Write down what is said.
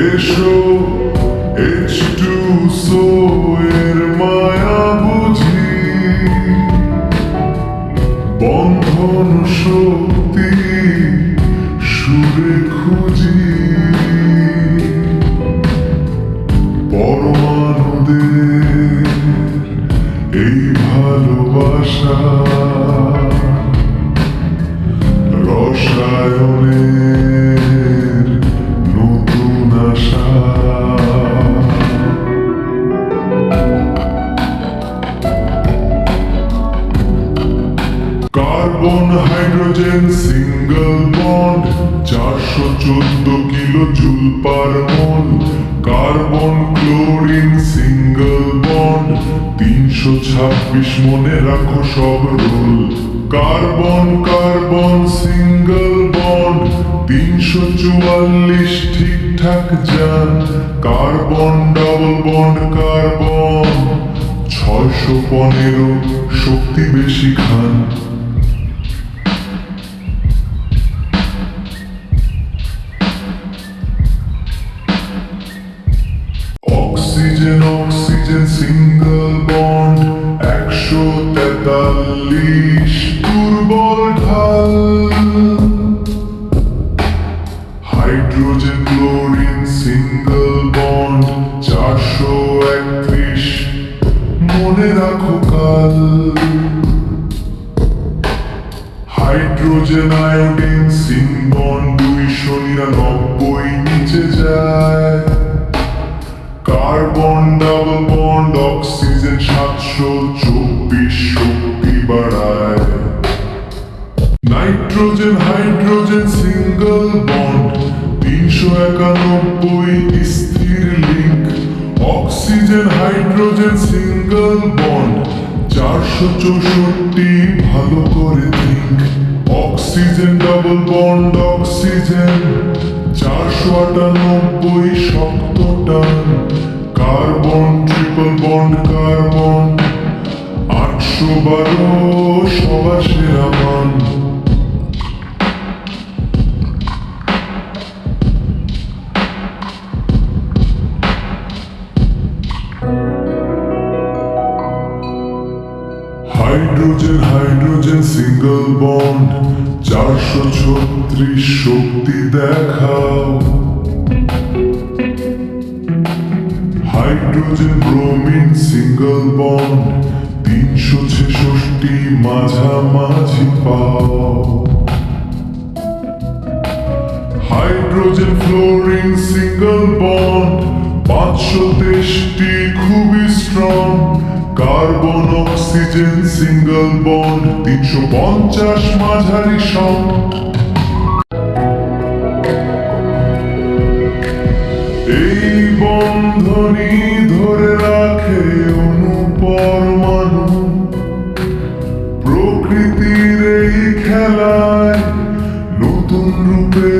এসো H2SO এর মায়া বুঝি, বন্ধন শক্তি সুরে খুঁজি, পরমাণুদের এই ভালোবাসা রসায়নের নতুন আশা। Carbon hydrogen single bond 414 kilo joule per mole. Carbon chlorine single bond 326, মনে রাখো সব রোল। কার্বন কার্বন সিঙ্গল বন্ড 344, ঠিকঠাক যান। কার্বন ডাবল বন্ড কার্বন 615, শক্তি বেশি খান। অক্সিজেন অক্সিজেন সিঙ্গল বন্ড 143, দুর্বল ঢাল। হাইড্রোজেন ক্লোরিন সিঙ্গল বন্ড 431, মনে রাখো কাল। হাইড্রোজেন আয়োডিন সিং বন্ড 299, নিচে যায়। কার্বন ডাবল বন্ড অক্সিজেন 724, শক্তি বাড়ায়। নাইট্রোজেন হাইড্রোজেন সিঙ্গল বন্ড 391, স্থির link. Oxygen hydrogen single bond 464, ভালো করে think. Oxygen double bond oxygen 498, শক্ত টান। কার্বন ট্রিপল বন্ড কার্বন 812, সবার সেরা মান। হাইড্রোজেন হাইড্রোজেন সিঙ্গল বন্ড 436, শক্তি দেখাও। হাইড্রোজেন ব্রোমিন সিঙ্গল বন্ড 366, মাঝামাঝি পাও। হাইড্রোজেন ফ্লোরিন সিঙ্গল বন্ড 563, খুবই strong. Carbon oxygen single bond 350, মাঝারি সং। এই বন্ধনী ধরে রাখে অণু পরমাণু, প্রকৃতির এই খেলায় নতুন রূপে